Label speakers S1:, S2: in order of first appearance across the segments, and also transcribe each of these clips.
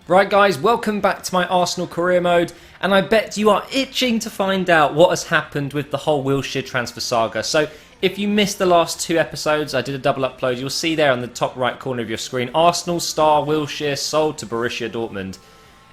S1: Right guys, welcome back to my Arsenal career mode, and I bet you are itching to find out what has happened with the whole Wilshere transfer saga. So if you missed the last two episodes, I did a double upload, you'll see there on the top right corner of your screen, Arsenal star Wilshere sold to Borussia Dortmund.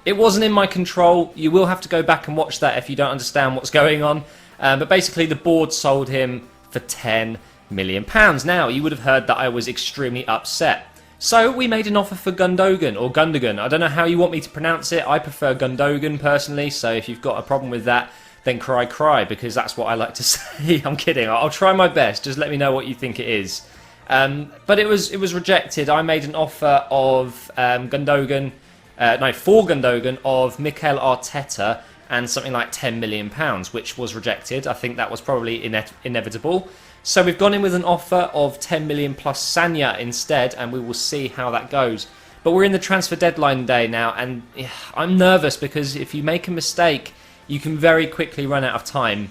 S1: It wasn't in my control, you will have to go back and watch that if you don't understand what's going on, but basically the board sold him for £10 million. Now, you would have heard that I was extremely upset. So we made an offer for Gundogan, or Gundogan. I don't know how you want me to pronounce it. I prefer Gundogan personally, so if you've got a problem with that, then cry, because that's what I like to say. I'm kidding. I'll try my best. Just let me know what you think it is. But it was rejected. I made an offer of for Gundogan of Mikel Arteta and something like £10 million, which was rejected. I think that was probably inevitable. So we've gone in with an offer of 10 million plus Sanya instead, and we will see how that goes. But we're in the transfer deadline day now, and I'm nervous because if you make a mistake, you can very quickly run out of time.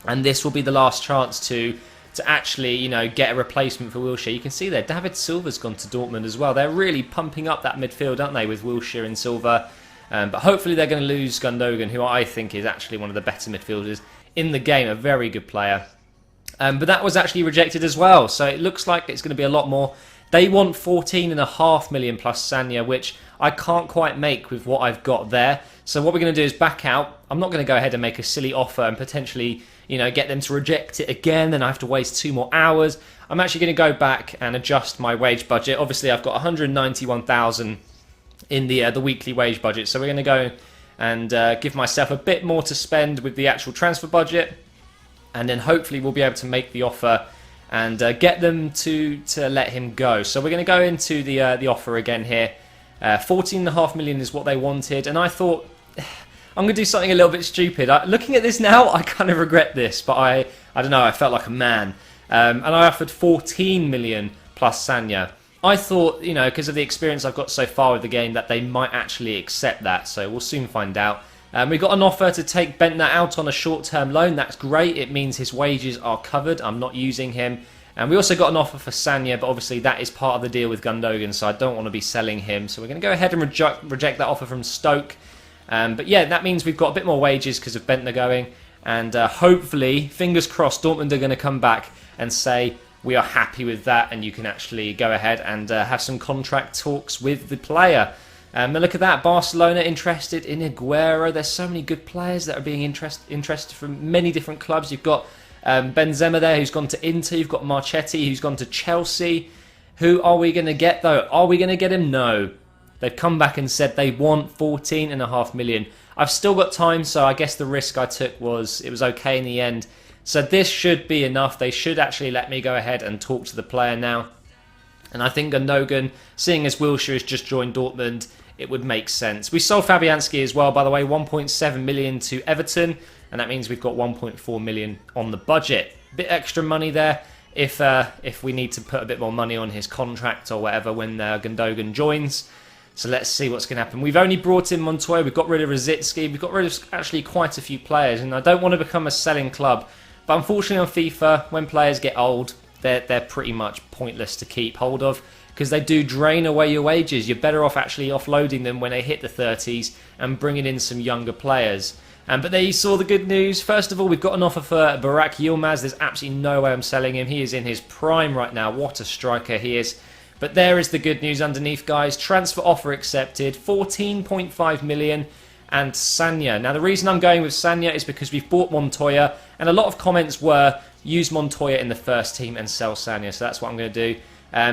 S1: And this will be the last chance to actually, get a replacement for Wilshere. You can see there, David Silva's gone to Dortmund as well. They're really pumping up that midfield, aren't they, with Wilshere and Silva. But hopefully they're going to lose Gundogan, who I think is actually one of the better midfielders in the game, a very good player. But that was actually rejected as well, so it looks like it's going to be a lot more. They want 14.5 million plus Sanya, which I can't quite make with what I've got there. So what we're going to do is back out. I'm not going to go ahead and make a silly offer and potentially, get them to reject it again. Then I have to waste 2 more hours. I'm actually going to go back and adjust my wage budget. Obviously, I've got 191,000 in the weekly wage budget, so we're going to go and give myself a bit more to spend with the actual transfer budget. And then hopefully we'll be able to make the offer and get them to let him go. So we're going to go into the offer again here. 14.5 million is what they wanted, and I thought I'm going to do something a little bit stupid. Looking at this now, I kind of regret this, but I don't know. I felt like a man, and I offered 14 million plus Sanya. I thought, because of the experience I've got so far with the game, that they might actually accept that. So we'll soon find out. We got an offer to take Bentner out on a short-term loan. That's great. It means his wages are covered. I'm not using him. And we also got an offer for Sanya, but obviously that is part of the deal with Gundogan, so I don't want to be selling him. So we're going to go ahead and reject that offer from Stoke. But yeah, that means we've got a bit more wages because of Bentner going. And hopefully, fingers crossed, Dortmund are going to come back and say, we are happy with that, and you can actually go ahead and have some contract talks with the player. But look at that, Barcelona interested in Aguero. There's so many good players that are being interested from many different clubs. You've got Benzema there, who's gone to Inter. You've got Marchetti, who's gone to Chelsea. Who are we going to get, though? Are we going to get him? No. They've come back and said they want 14.5 million. I've still got time, so I guess the risk I took it was okay in the end. So this should be enough. They should actually let me go ahead and talk to the player now. And I think Gundogan, seeing as Wilshere has just joined Dortmund, it would make sense. We sold Fabianski as well, by the way, 1.7 million to Everton, and that means we've got 1.4 million on the budget. Bit extra money there if we need to put a bit more money on his contract or whatever when Gundogan joins. So let's see what's going to happen. We've only brought in Montoya, we've got rid of Rosicky, we've got rid of actually quite a few players, and I don't want to become a selling club. But unfortunately on FIFA, when players get old, they're pretty much pointless to keep hold of because they do drain away your wages. You're better off actually offloading them when they hit the 30s and bringing in some younger players. But there you saw the good news. First of all, we've got an offer for Burak Yilmaz. There's absolutely no way I'm selling him. He is in his prime right now. What a striker he is. But there is the good news underneath, guys. Transfer offer accepted. 14.5 million. And Sanya. Now, the reason I'm going with Sanya is because we've bought Montoya, and a lot of comments were use Montoya in the first team and sell Sanya. So that's what I'm going to do.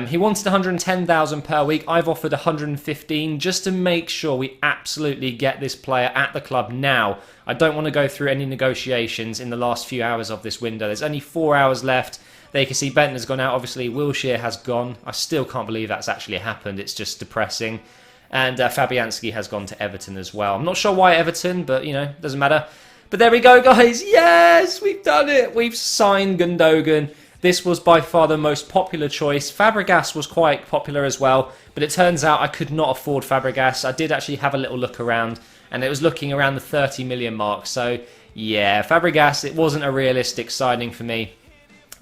S1: He wanted 110,000 per week. I've offered 115 just to make sure we absolutely get this player at the club now. I don't want to go through any negotiations in the last few hours of this window. There's only 4 hours left. There you can see Bentner's gone out. Obviously, Wilshere has gone. I still can't believe that's actually happened. It's just depressing. And Fabianski has gone to Everton as well. I'm not sure why Everton, but, doesn't matter. But there we go, guys. Yes, we've done it. We've signed Gundogan. This was by far the most popular choice. Fabregas was quite popular as well, but it turns out I could not afford Fabregas. I did actually have a little look around, and it was looking around the 30 million mark. So, yeah, Fabregas, it wasn't a realistic signing for me.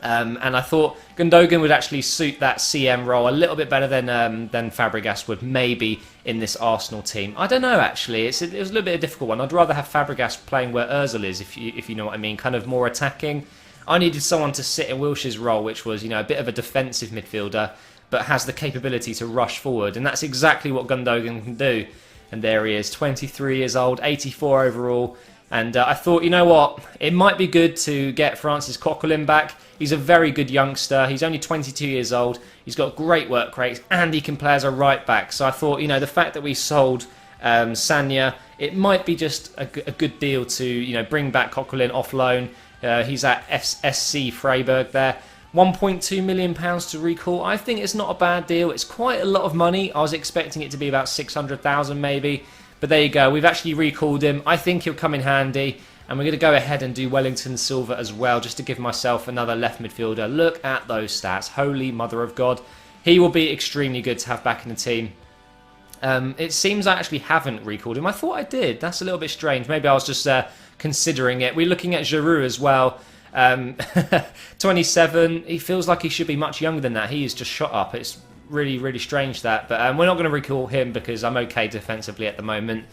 S1: And I thought Gundogan would actually suit that CM role a little bit better than Fabregas would maybe in this Arsenal team. I don't know, actually. It was a little bit of a difficult one. I'd rather have Fabregas playing where Ozil is, if you know what I mean, kind of more attacking. I needed someone to sit in Wilshere's role, which was, a bit of a defensive midfielder, but has the capability to rush forward. And that's exactly what Gundogan can do. And there he is, 23 years old, 84 overall. And I thought, you know what, it might be good to get Francis Coquelin back. He's a very good youngster. He's only 22 years old. He's got great work rates and he can play as a right back. So I thought, the fact that we sold Sagna, it might be just a good deal to, bring back Coquelin off loan. He's at SC Freiburg there. £1.2 million to recall. I think it's not a bad deal. It's quite a lot of money. I was expecting it to be about 600,000 maybe. But there you go, we've actually recalled him. I think he'll come in handy. And we're going to go ahead and do Wellington Silva as well, just to give myself another left midfielder. Look at those stats. Holy mother of God. He will be extremely good to have back in the team. It seems I actually haven't recalled him. I thought I did. That's a little bit strange. Maybe I was just considering it. We're looking at Giroud as well. 27. He feels like he should be much younger than that. He is just shot up. It's really, really strange that. But we're not going to recall him because I'm okay defensively at the moment.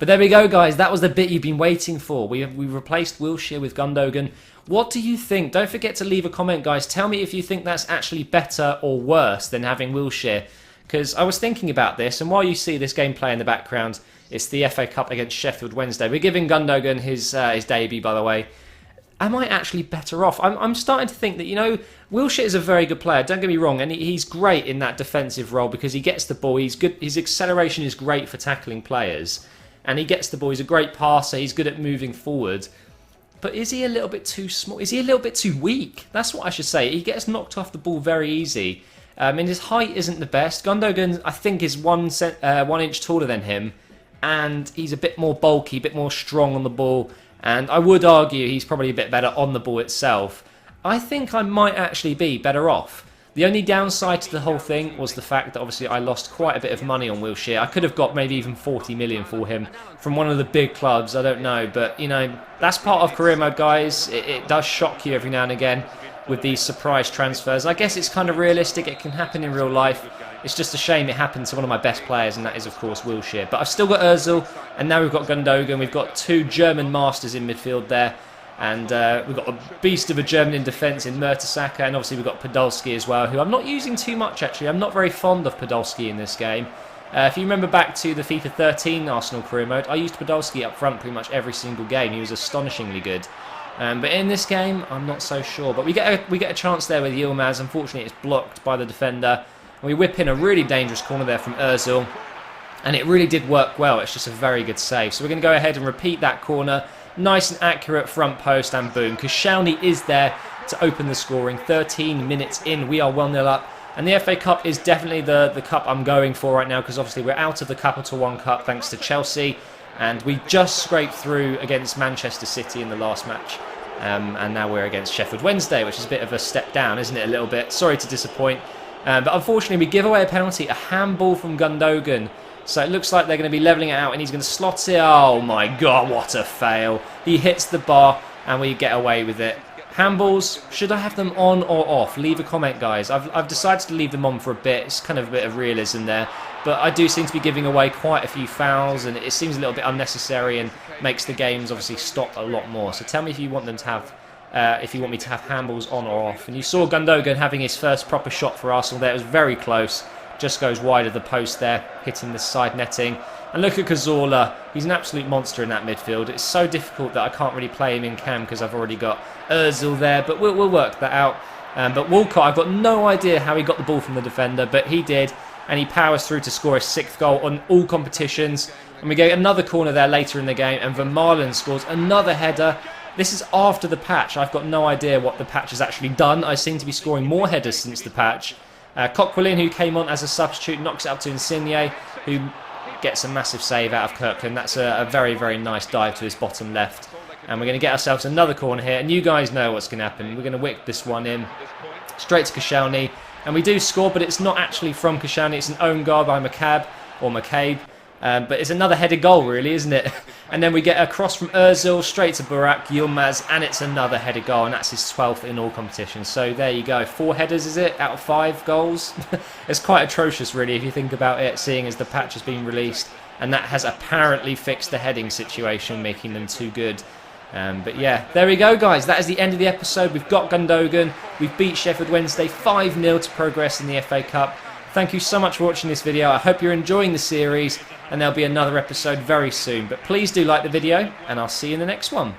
S1: But there we go, guys. That was the bit you've been waiting for. We replaced Wilshere with Gundogan. What do you think? Don't forget to leave a comment, guys. Tell me if you think that's actually better or worse than having Wilshere. Because I was thinking about this, and while you see this gameplay in the background, it's the FA Cup against Sheffield Wednesday. We're giving Gundogan his debut, by the way. Am I actually better off? I'm starting to think that, Wilshere is a very good player. Don't get me wrong, and he's great in that defensive role because he gets the ball. He's good. His acceleration is great for tackling players. And he gets the ball. He's a great passer. He's good at moving forward. But is he a little bit too small? Is he a little bit too weak? That's what I should say. He gets knocked off the ball very easy. And his height isn't the best. Gundogan, I think, is 1 inch taller than him. And he's a bit more bulky, a bit more strong on the ball. And I would argue he's probably a bit better on the ball itself. I think I might actually be better off. The only downside to the whole thing was the fact that obviously I lost quite a bit of money on Wilshere. I could have got maybe even 40 million for him from one of the big clubs, I don't know. But, that's part of career mode, guys. It does shock you every now and again with these surprise transfers. I guess it's kind of realistic. It can happen in real life. It's just a shame it happened to one of my best players, and that is, of course, Wilshere. But I've still got Ozil, and now we've got Gundogan. We've got 2 German masters in midfield there. And we've got a beast of a German in defence in Mertesacker, and obviously we've got Podolski as well, who I'm not using too much actually. I'm not very fond of Podolski in this game. If you remember back to the FIFA 13 Arsenal career mode, I used Podolski up front pretty much every single game. He was astonishingly good. But in this game, I'm not so sure. But we get a chance there with Yilmaz. Unfortunately, it's blocked by the defender. And we whip in a really dangerous corner there from Ozil. And it really did work well. It's just a very good save. So we're going to go ahead and repeat that corner. Nice and accurate front post, and boom. Koscielny is there to open the scoring. 13 minutes in, we are 1-0 up. And the FA Cup is definitely the cup I'm going for right now, because obviously we're out of the Capital One Cup thanks to Chelsea. And we just scraped through against Manchester City in the last match. And now we're against Sheffield Wednesday, which is a bit of a step down, isn't it? A little bit. Sorry to disappoint. But unfortunately, we give away a penalty, a handball from Gundogan. So it looks like they're going to be levelling it out, and he's going to slot it. Oh my God, what a fail. He hits the bar and we get away with it. Handballs, should I have them on or off? Leave a comment, guys. I've decided to leave them on for a bit. It's kind of a bit of realism there. But I do seem to be giving away quite a few fouls, and it seems a little bit unnecessary and makes the games obviously stop a lot more. So tell me if you want them to have, if you want me to have handballs on or off. And you saw Gundogan having his first proper shot for Arsenal there. It was very close. Just goes wide of the post there, hitting the side netting. And look at Cazorla. He's an absolute monster in that midfield. It's so difficult that I can't really play him in cam because I've already got Ozil there. But we'll work that out. But Walcott, I've got no idea how he got the ball from the defender, but he did. And he powers through to score his 6th goal on all competitions. And we get another corner there later in the game. And Vermaelen scores another header. This is after the patch. I've got no idea what the patch has actually done. I seem to be scoring more headers since the patch. Coquelin, who came on as a substitute, knocks it up to Insigne, who gets a massive save out of Kirkland. That's a very, very nice dive to his bottom left. And we're going to get ourselves another corner here. And you guys know what's going to happen. We're going to whip this one in straight to Koscielny. And we do score, but it's not actually from Koscielny. It's an own goal by McCabe. But it's another headed goal, really, isn't it? And then we get a cross from Ozil straight to Burak Yilmaz, and it's another header goal, and that's his 12th in all competitions. So there you go, 4 headers is it, out of 5 goals? It's quite atrocious really if you think about it, seeing as the patch has been released, and that has apparently fixed the heading situation, making them too good. But yeah, there we go guys, that is the end of the episode. We've got Gundogan, we've beat Sheffield Wednesday 5-0 to progress in the FA Cup. Thank you so much for watching this video. I hope you're enjoying the series, and there'll be another episode very soon. But please do like the video, and I'll see you in the next one.